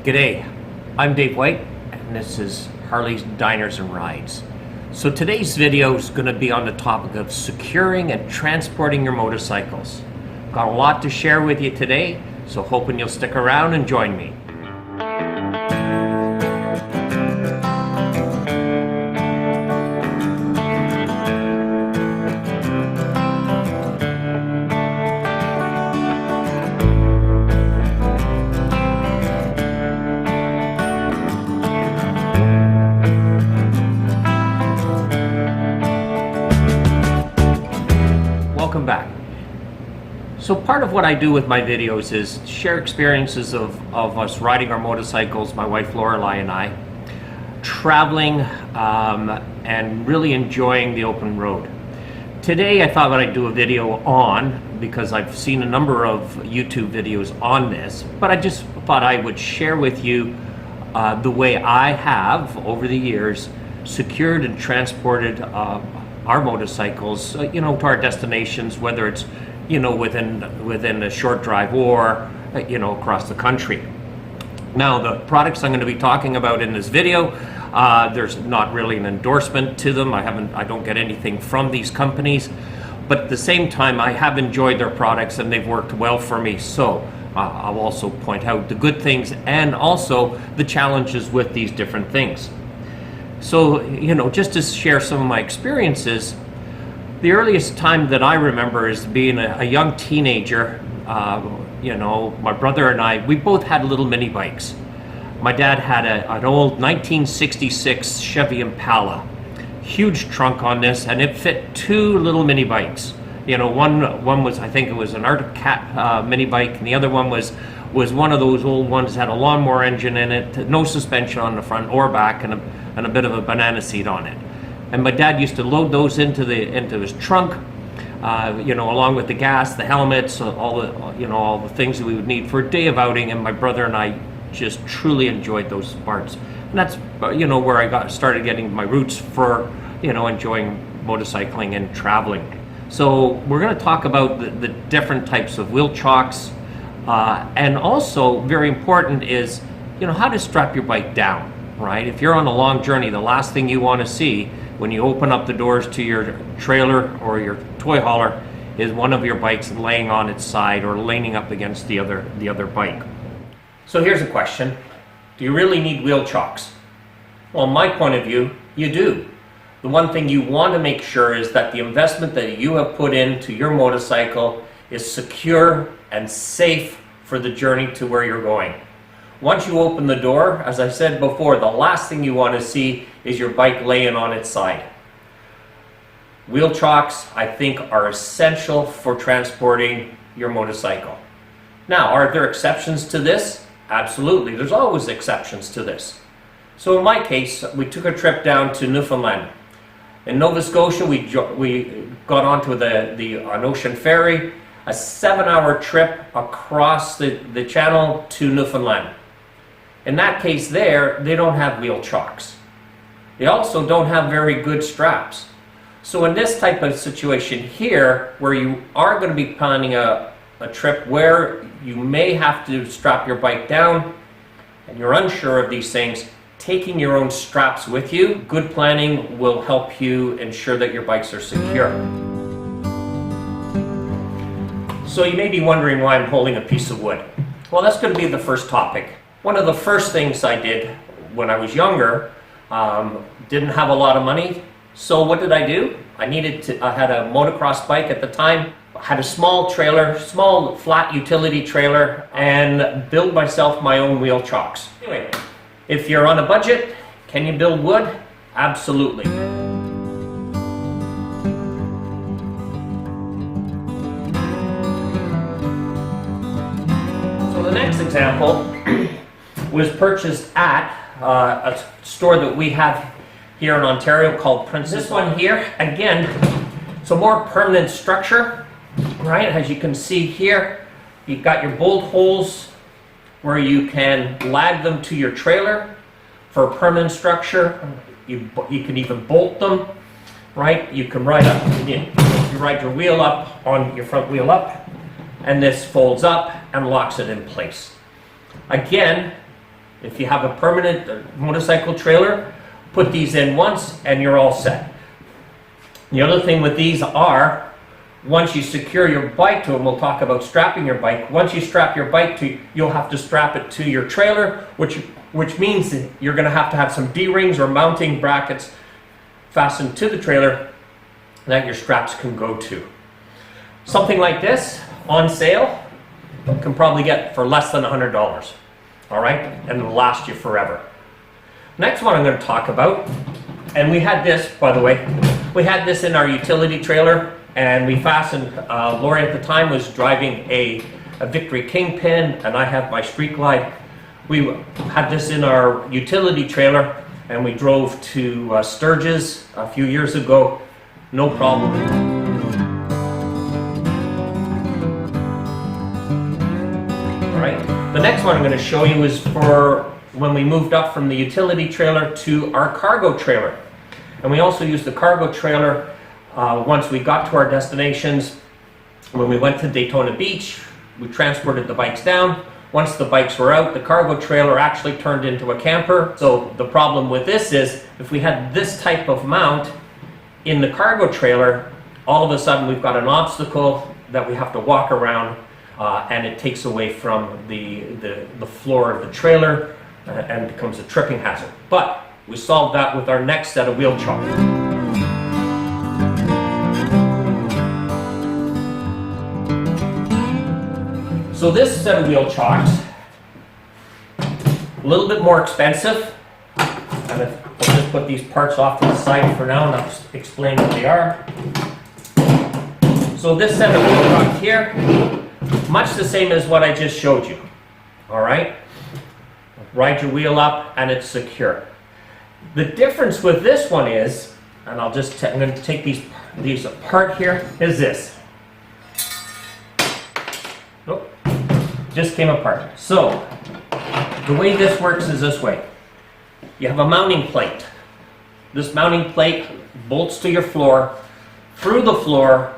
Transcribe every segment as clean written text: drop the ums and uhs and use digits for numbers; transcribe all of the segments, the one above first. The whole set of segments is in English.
G'day, I'm Dave White, and this is Harleys, Diners and Rides. So today's video is going to be on the topic of securing and transporting your motorcycles. Got a lot to share with you today, so hoping you'll stick around and join me. Welcome back. So part of what I do with my videos is share experiences of us riding our motorcycles, my wife Lorelei and I, traveling and really enjoying the open road. Today I thought I'd do a video on, because I've seen a number of YouTube videos on this, but I just thought I would share with you the way I have over the years secured and transported our motorcycles, to our destinations, whether it's, within a short drive or, across the country. Now, the products I'm going to be talking about in this video, there's not really an endorsement to them. I don't get anything from these companies, but at the same time, I have enjoyed their products and they've worked well for me. So I'll also point out the good things and also the challenges with these different things. So, just to share some of my experiences, the earliest time that I remember is being a young teenager. My brother and I, we both had little mini bikes. My dad had an old 1966 Chevy Impala, huge trunk on this, and it fit two little mini bikes. One was, I think it was an Arctic Cat mini bike, and the other one was one of those old ones that had a lawnmower engine in it, no suspension on the front or back, and a bit of a banana seat on it. And my dad used to load those into his trunk, along with the gas, the helmets, all the things that we would need for a day of outing. And my brother and I just truly enjoyed those parts. And that's where I started getting my roots for enjoying motorcycling and traveling. So we're going to talk about the different types of wheel chocks, and also very important is how to strap your bike down. Right? If you're on a long journey, the last thing you want to see when you open up the doors to your trailer or your toy hauler is one of your bikes laying on its side or leaning up against the other bike. So here's a question. Do you really need wheel chocks? Well, in my point of view, you do. The one thing you want to make sure is that the investment that you have put into your motorcycle is secure and safe for the journey to where you're going. Once you open the door, as I said before, the last thing you want to see is your bike laying on its side. Wheel chocks, I think, are essential for transporting your motorcycle. Now, are there exceptions to this? Absolutely. There's always exceptions to this. So in my case, we took a trip down to Newfoundland. In Nova Scotia, we got onto an ocean ferry, a 7-hour trip across the channel to Newfoundland. In that case there, they don't have wheel chocks. They also don't have very good straps. So in this type of situation here, where you are going to be planning a trip where you may have to strap your bike down and you're unsure of these things, taking your own straps with you, good planning will help you ensure that your bikes are secure. So you may be wondering why I'm holding a piece of wood. Well, that's going to be the first topic. One of the first things I did when I was younger, didn't have a lot of money. So what did I do? I had a motocross bike at the time, had a small trailer, small flat utility trailer, and build myself my own wheel chocks. Anyway, if you're on a budget, can you build wood? Absolutely. The next example was purchased at a store that we have here in Ontario called Princess. This one here, again, it's a more permanent structure, right? As you can see here, you've got your bolt holes where you can lag them to your trailer for a permanent structure. You can even bolt them, right? You can ride up, you ride your wheel up on your front wheel up, and this folds up and locks it in place. Again, If you have a permanent motorcycle trailer, put these in once and you're all set. The other thing with these are, once you secure your bike to them, we'll talk about strapping your bike. Once you strap your bike to, you'll have to strap it to your trailer, which means that you're going to have some D-rings or mounting brackets fastened to the trailer that your straps can go to. Something like this on sale can probably get for less than $100. All right, and it'll last you forever. Next one I'm going to talk about, and we had this, by the way, we had this in our utility trailer, and we fastened, Lori at the time was driving a Victory Kingpin, and I have my Street Glide. We had this in our utility trailer, and we drove to Sturgis a few years ago, no problem. All right, the next one I'm going to show you is for when we moved up from the utility trailer to our cargo trailer. And we also used the cargo trailer once we got to our destinations. When we went to Daytona Beach, we transported the bikes down. Once the bikes were out, the cargo trailer actually turned into a camper. So the problem with this is, if we had this type of mount in the cargo trailer, all of a sudden we've got an obstacle that we have to walk around, and it takes away from the floor of the trailer and becomes a tripping hazard. But we solved that with our next set of wheel chocks. So this set of wheel chocks, a little bit more expensive, and I'll just put these parts off to the side for now and I'll explain what they are. So this set of wheel chocks here, much the same as what I just showed you. All right, ride your wheel up and it's secure. The difference with this one is, and I'm going to take these apart here, is this. Nope, just came apart. So the way this works is this way. You have a mounting plate. This mounting plate bolts to your floor, through the floor,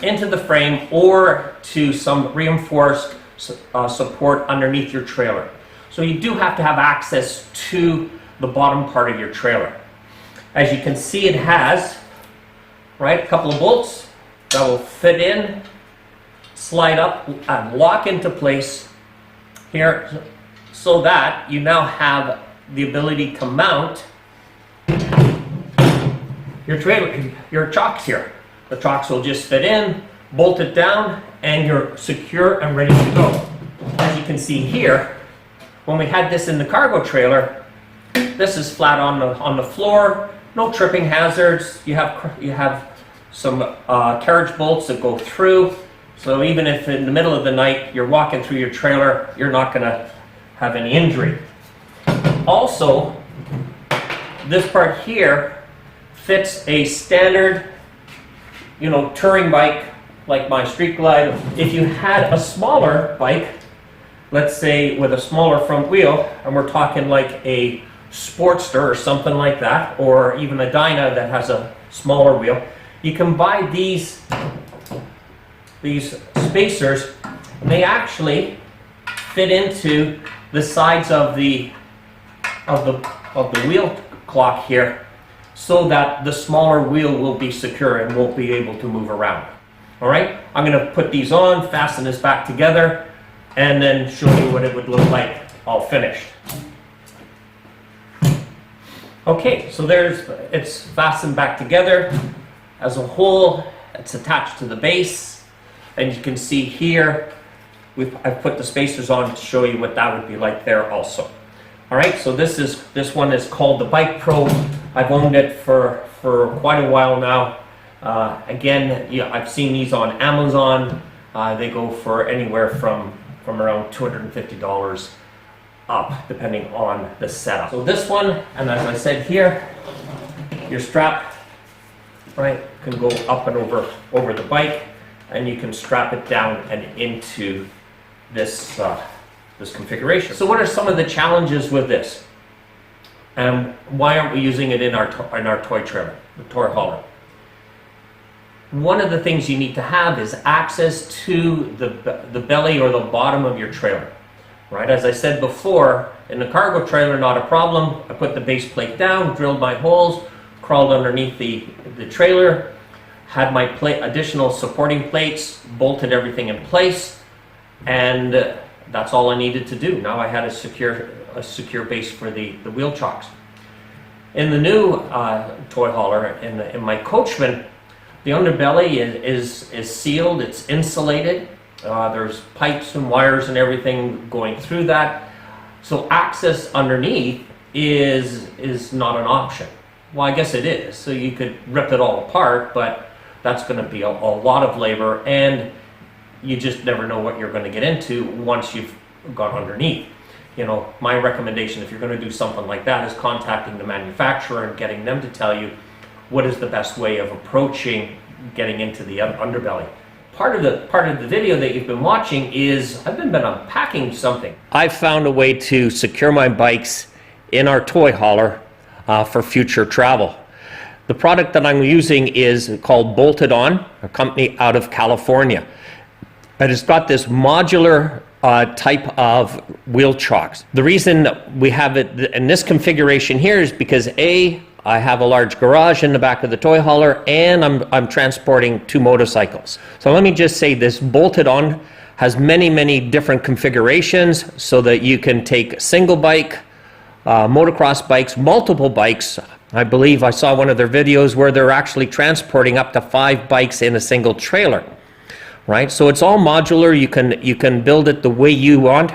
into the frame, or to some reinforced support underneath your trailer. So you do have to have access to the bottom part of your trailer. As you can see, it has, right, a couple of bolts that will fit in, slide up, and lock into place here, so that you now have the ability to mount your trailer, your chocks here. The chocks will just fit in, bolt it down, and you're secure and ready to go. As you can see here, when we had this in the cargo trailer, this is flat on the floor, no tripping hazards. You have some carriage bolts that go through, so even if in the middle of the night you're walking through your trailer, you're not going to have any injury. Also, this part here fits a standard, touring bike like my Street Glide. If you had a smaller bike, let's say with a smaller front wheel, and we're talking like a Sportster or something like that, or even a Dyna that has a smaller wheel, you can buy these spacers, and they actually fit into the sides of the wheel clock here, so that the smaller wheel will be secure and won't be able to move around. All right, I'm going to put these on, fasten this back together, and then show you what it would look like all finished. Okay, so it's fastened back together. As a whole, it's attached to the base, and you can see here, I've put the spacers on to show you what that would be like there also. All right, so this one is called the Bike Pro. I've owned it for quite a while now. Again, I've seen these on Amazon. They go for anywhere from around $250 up, depending on the setup. So this one, and as I said here, your strap, right, can go up and over the bike, and you can strap it down and into this configuration. So what are some of the challenges with this? And why aren't we using it in our toy trailer, the toy hauler? One of the things you need to have is access to the belly or the bottom of your trailer. right? As I said before, in the cargo trailer, not a problem. I put the base plate down, drilled my holes, crawled underneath the trailer, had my additional supporting plates, bolted everything in place, and that's all I needed to do. Now I had a secure base for the wheel chocks. In the new toy hauler, in my Coachman, the underbelly is sealed, it's insulated. There's pipes and wires and everything going through that. So access underneath is not an option. Well, I guess it is. So you could rip it all apart, but that's going to be a lot of labor, and you just never know what you're going to get into once you've gone underneath. You know, my recommendation, if you're going to do something like that, is contacting the manufacturer and getting them to tell you what is the best way of approaching getting into the underbelly. Part of the video that you've been watching is I've been unpacking something. I've found a way to secure my bikes in our toy hauler for future travel. The product that I'm using is called Bolted On, a company out of California. And it's got this modular type of wheel chocks. The reason we have it in this configuration here is because I have a large garage in the back of the toy hauler, and I'm transporting 2 motorcycles. So let me just say, this Bolted On has many different configurations so that you can take single bike, motocross bikes, multiple bikes. I believe I saw one of their videos where they're actually transporting up to 5 bikes in a single trailer. Right, so it's all modular. You can build it the way you want.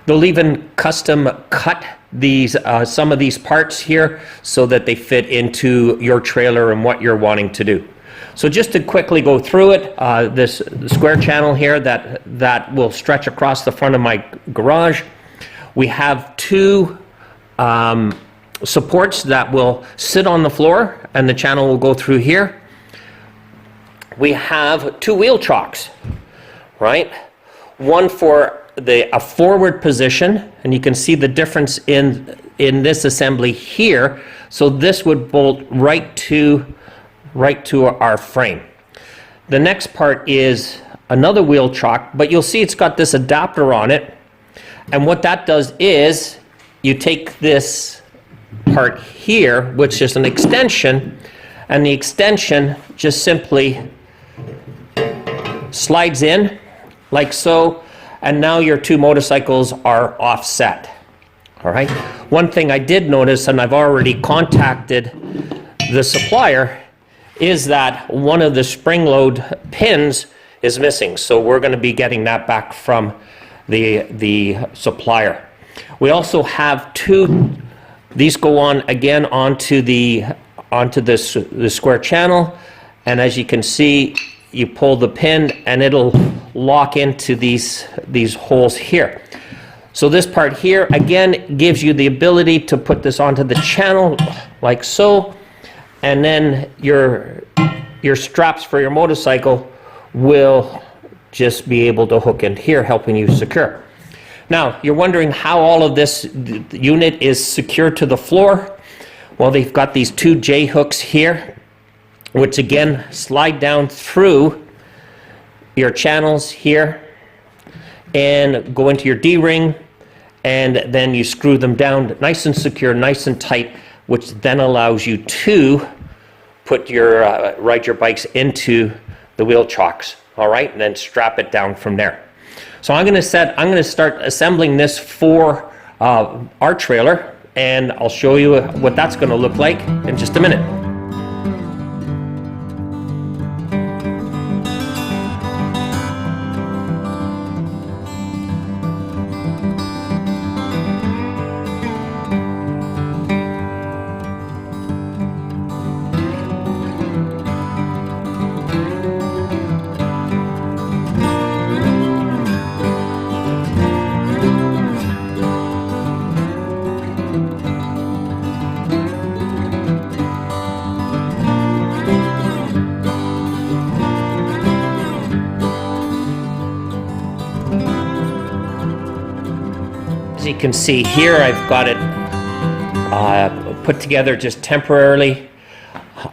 They'll even custom cut these some of these parts here so that they fit into your trailer and what you're wanting to do. So just to quickly go through it, this square channel here that will stretch across the front of my garage. We have 2 supports that will sit on the floor, and the channel will go through here. We have 2 wheel chocks, right? One for a forward position, and you can see the difference in this assembly here. So this would bolt right to our frame. The next part is another wheel chock, but you'll see it's got this adapter on it. And what that does is you take this part here, which is an extension, and the extension just simply slides in like so, and now your 2 motorcycles are offset. All right. One thing I did notice, and I've already contacted the supplier, is that one of the spring load pins is missing. So we're going to be getting that back from the supplier. We also have 2. These go on again onto this square channel, and as you can see, you pull the pin and it'll lock into these holes here. So this part here again gives you the ability to put this onto the channel like so, and then your straps for your motorcycle will just be able to hook in here, helping you secure. Now you're wondering how all of this unit is secured to the floor. Well, they've got these 2 J hooks here, which again slide down through your channels here and go into your D-ring, and then you screw them down nice and secure, nice and tight, which then allows you to put ride your bikes into the wheel chocks, all right, and then strap it down from there. So I'm going to start assembling this for our trailer, and I'll show you what that's going to look like in just a minute. As you can see here, I've got it put together just temporarily.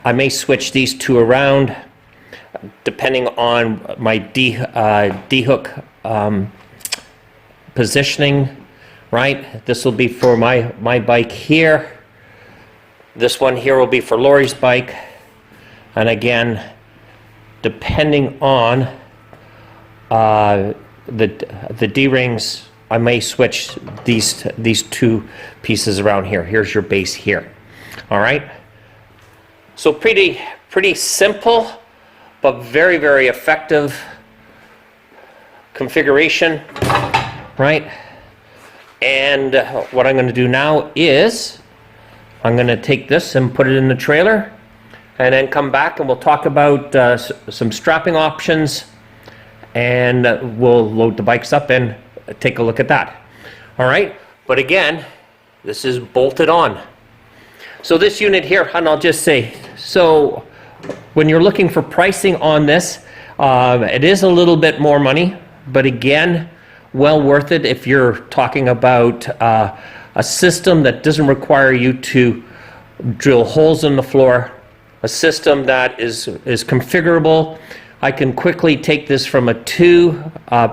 I may switch these 2 around depending on my D-hook positioning. right? This will be for my bike here. This one here will be for Lori's bike. And again, depending on the D-rings, I may switch these two pieces around here. Here's your base here. All right. So pretty simple, but very, very effective configuration, right? And what I'm going to do now is I'm going to take this and put it in the trailer, and then come back and we'll talk about some strapping options, and we'll load the bikes up and take a look at that. All right, but again, this is bolted on. So this unit here, and I'll just say, so when you're looking for pricing on this, it is a little bit more money, but again, well worth it if you're talking about a system that doesn't require you to drill holes in the floor, a system that is configurable. I can quickly take this from a 2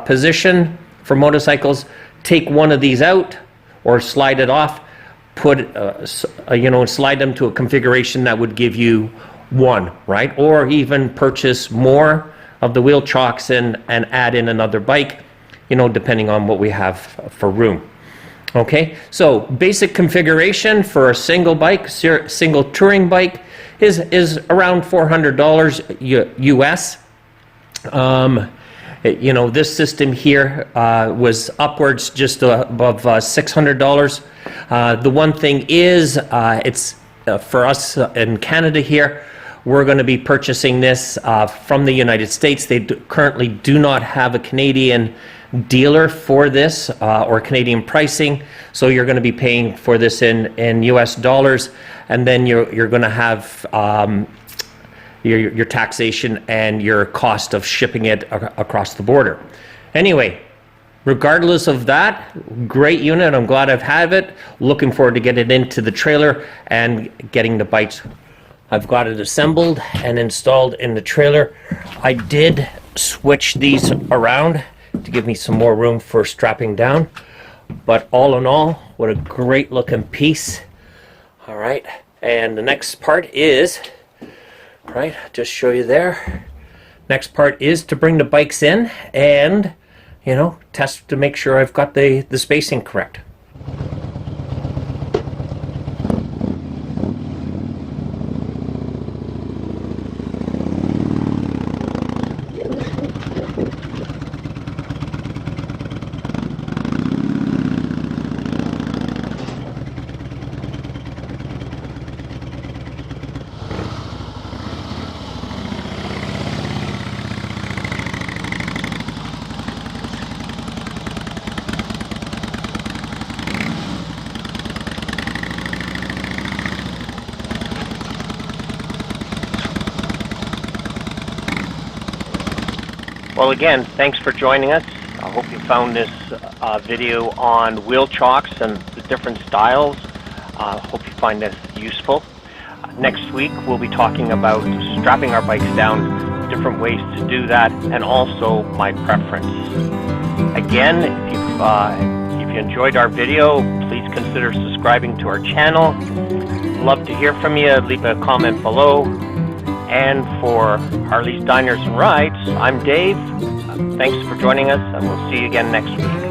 position for motorcycles, take one of these out or slide it off, put slide them to a configuration that would give you 1, right? Or even purchase more of the wheel chocks and add in another bike, depending on what we have for room. Okay, so basic configuration for a single bike, single touring bike is around $400 US. This system here was upwards just above $600. The one thing is, it's for us in Canada here, we're going to be purchasing this from the United States. They currently do not have a Canadian dealer for this or Canadian pricing, so you're going to be paying for this in US dollars, and then you're going to have your taxation and your cost of shipping it across the border. Anyway, regardless of that, great unit. I'm glad I've had it. Looking forward to getting it into the trailer and getting the bikes. I've got it assembled and installed in the trailer. I did switch these around to give me some more room for strapping down, but all in all, what a great looking piece. All right, and the next part is, right, just show you there. Next part is to bring the bikes in and test to make sure I've got the spacing correct. Well, again, thanks for joining us. I hope you found this video on wheel chocks and the different styles. Hope you find this useful. Next week, we'll be talking about strapping our bikes down, different ways to do that, and also my preference. Again, if you enjoyed our video, please consider subscribing to our channel. Love to hear from you. Leave a comment below. And for Harleys, Diners, and Rides, I'm Dave. Thanks for joining us, and we'll see you again next week.